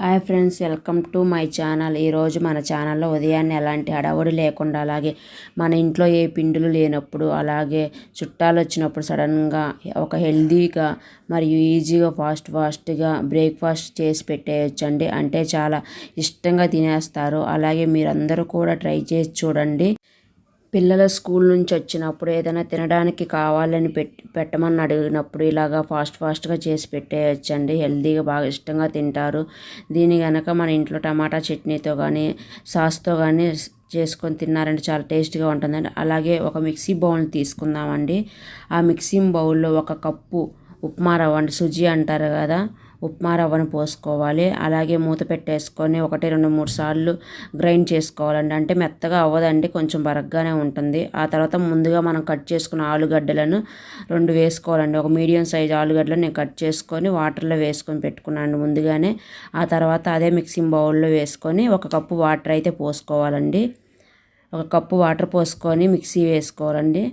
Hi friends, welcome to my channel. ఈరోజు మన ఛానల్లో ఉదయాన్నే ఎలాంటి హడావుడి లేకుండా, అలాగే మన ఇంట్లో ఏ పిండులు లేనప్పుడు, అలాగే చుట్టాలు వచ్చినప్పుడు సడన్గా ఒక హెల్తీగా మరియు ఈజీగా ఫాస్ట్గా బ్రేక్ఫాస్ట్ చేసి పెట్టేయచ్చండి. అంటే చాలా ఇష్టంగా తినేస్తారు. అలాగే మీరందరూ కూడా ట్రై చేసి చూడండి. పిల్లల స్కూల్ నుంచి వచ్చినప్పుడు ఏదైనా తినడానికి కావాలని పెట్టమని అడిగినప్పుడు ఇలాగా ఫాస్ట్గా చేసి పెట్టేయచ్చండి. హెల్తీగా బాగా ఇష్టంగా తింటారు. దీని కనుక మన ఇంట్లో టమాటా చట్నీతో కానీ సాస్తో కానీ చేసుకొని తిన్నారంటే చాలా టేస్ట్గా ఉంటుందండి. అలాగే ఒక మిక్సీ బౌల్ తీసుకుందామండి. ఆ మిక్సీ బౌల్లో ఒక కప్పు ఉప్మా రవ్వ అండి, సుజీ అంటారు కదా, ఉప్మా రవ్వను పోసుకోవాలి. అలాగే మూత పెట్టేసుకొని 1, 2, 3 సార్లు గ్రైండ్ చేసుకోవాలండి. అంటే మెత్తగా అవ్వదండి, కొంచెం బరగ్గానే ఉంటుంది. ఆ తర్వాత ముందుగా మనం కట్ చేసుకున్న ఆలుగడ్డలను 2 వేసుకోవాలండి. ఒక మీడియం సైజ్ ఆలుగడ్డలను నేను కట్ చేసుకొని వాటర్లో వేసుకొని పెట్టుకున్నాను ముందుగానే. ఆ తర్వాత అదే మిక్సింగ్ బౌల్లో వేసుకొని 1 కప్పు వాటర్ అయితే పోసుకోవాలండి. 1 కప్పు వాటర్ పోసుకొని మిక్సీ వేసుకోవాలండి.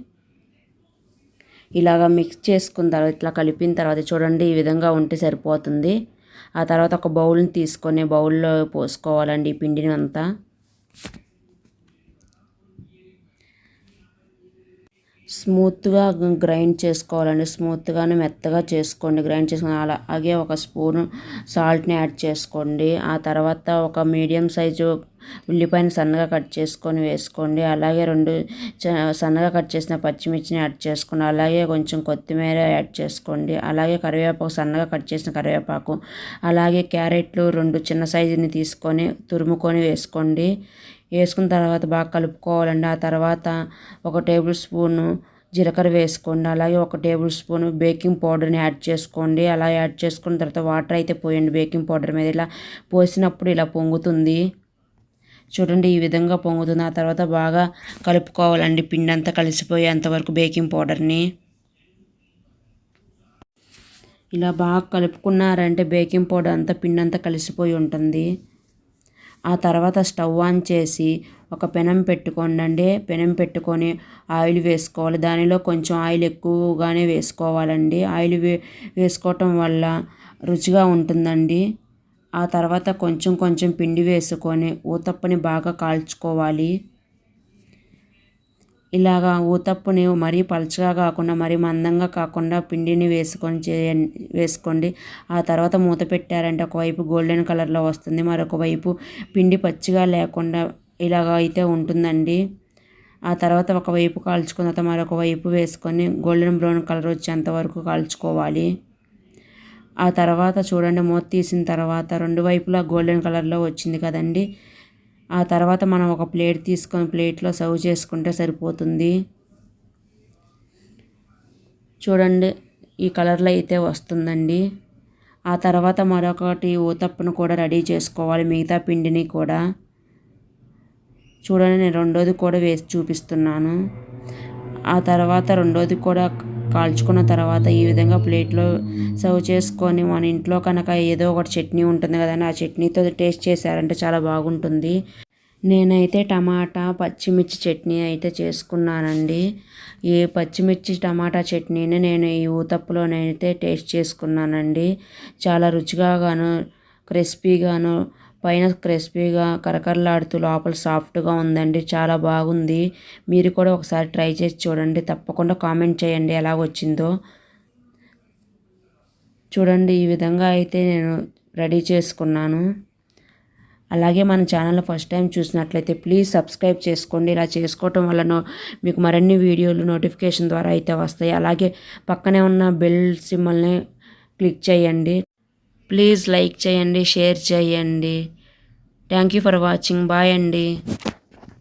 ఇలాగ మిక్స్ చేసుకున్న తర్వాత ఇట్లా కలిపిన తర్వాత చూడండి, ఈ విధంగా ఉంటే సరిపోతుంది. ఆ తర్వాత ఒక బౌల్ని తీసుకొని బౌల్లో పోసుకోవాలండి ఈ పిండిని అంతా. స్మూత్గా గ్రైండ్ చేసుకోవాలండి. స్మూత్గానే మెత్తగా చేసుకోండి, గ్రైండ్ చేసుకుని. అలాగే 1 స్పూను సాల్ట్ని యాడ్ చేసుకోండి. ఆ తర్వాత ఒక మీడియం సైజు ఉల్లిపాయని సన్నగా కట్ చేసుకొని వేసుకోండి. అలాగే 2 సన్నగా కట్ చేసిన పచ్చిమిర్చిని యాడ్ చేసుకోండి. అలాగే కొంచెం కొత్తిమీర యాడ్ చేసుకోండి. అలాగే కరివేపాకు, సన్నగా కట్ చేసిన కరివేపాకు, అలాగే క్యారెట్లు 2 చిన్న సైజుని తీసుకొని తురుముకొని వేసుకోండి. వేసుకున్న తర్వాత బాగా కలుపుకోవాలండి. ఆ తర్వాత 1 టేబుల్ స్పూను జీలకర్ర వేసుకోండి. అలాగే 1 టేబుల్ స్పూను బేకింగ్ పౌడర్ని యాడ్ చేసుకోండి. అలా యాడ్ చేసుకున్న తర్వాత వాటర్ అయితే పోయండి బేకింగ్ పౌడర్ మీద. ఇలా పోసినప్పుడు ఇలా పొంగుతుంది చూడండి, ఈ విధంగా పొంగుతుంది. ఆ తర్వాత బాగా కలుపుకోవాలండి, పిండి అంతా కలిసిపోయేంతవరకు బేకింగ్ పౌడర్ని. ఇలా బాగా కలుపుకున్నారంటే బేకింగ్ పౌడర్ అంతా పిండి అంతా కలిసిపోయి ఉంటుంది. ఆ తర్వాత స్టవ్ ఆన్ చేసి ఒక పెనం పెట్టుకోండి. పెనం పెట్టుకొని ఆయిల్ వేసుకోవాలి. దానిలో కొంచెం ఆయిల్ ఎక్కువగానే వేసుకోవాలండి. ఆయిల్ వేసుకోవటం వల్ల రుచిగా ఉంటుందండి. ఆ తర్వాత కొంచెం పిండి వేసుకొని ఊతప్పని బాగా కాల్చుకోవాలి. ఇలాగా ఊతప్పుని మరీ పలుచగా కాకుండా మరీ మందంగా కాకుండా పిండిని వేసుకోండి. ఆ తర్వాత మూత పెట్టారంటే ఒకవైపు గోల్డెన్ కలర్లో వస్తుంది, మరొక వైపు పిండి పచ్చిగా లేకుండా ఇలాగ అయితే ఉంటుందండి. ఆ తర్వాత ఒకవైపు కాల్చుకున్న తర్వాత మరొక వైపు వేసుకొని గోల్డెన్ బ్రౌన్ కలర్ వచ్చేంత వరకు కాల్చుకోవాలి. ఆ తర్వాత చూడండి, మూత తీసిన తర్వాత 2 వైపులా గోల్డెన్ కలర్లో వచ్చింది కదండి. ఆ తర్వాత మనం ఒక ప్లేట్ తీసుకొని ప్లేట్లో సర్వ్ చేసుకుంటే సరిపోతుంది. చూడండి, ఈ కలర్లో అయితే వస్తుందండి. ఆ తర్వాత మరొకటి ఊతప్పును కూడా రెడీ చేసుకోవాలి, మిగతా పిండిని కూడా. చూడండి, నేను రెండోది కూడా వేసి చూపిస్తున్నాను. ఆ తర్వాత రెండోది కూడా కాల్చుకున్న తర్వాత ఈ విధంగా ప్లేట్లో సర్వ్ చేసుకొని, మన ఇంట్లో కనుక ఏదో ఒకటి చట్నీ ఉంటుంది కదండి, ఆ చట్నీతో టేస్ట్ చేశారంటే చాలా బాగుంటుంది. నేనైతే టమాటా పచ్చిమిర్చి చట్నీ అయితే చేసుకున్నానండి. ఈ పచ్చిమిర్చి టమాటా చట్నీని నేను ఈ ఊతప్పులోనైతే టేస్ట్ చేసుకున్నానండి. చాలా రుచిగాను, క్రిస్పీగాను, పైన క్రిస్పీగా కరకరలాడుతూ లోపల సాఫ్ట్గా ఉందండి. చాలా బాగుంది. మీరు కూడా ఒకసారి ట్రై చేసి చూడండి. తప్పకుండా కామెంట్ చేయండి ఎలా వచ్చిందో. చూడండి, ఈ విధంగా అయితే నేను రెడీ చేసుకున్నాను. అలాగే మన ఛానల్ ఫస్ట్ టైం చూసినట్లయితే ప్లీజ్ సబ్స్క్రైబ్ చేసుకోండి. ఇలా చేసుకోవటం వల్ల మీకు మరిన్ని వీడియోలు నోటిఫికేషన్ ద్వారా అయితే వస్తాయి. అలాగే పక్కనే ఉన్న బెల్ సింబల్ని క్లిక్ చేయండి. ప్లీజ్ లైక్ చేయండి, షేర్ చేయండి. Thank you for watching. Bye అండి.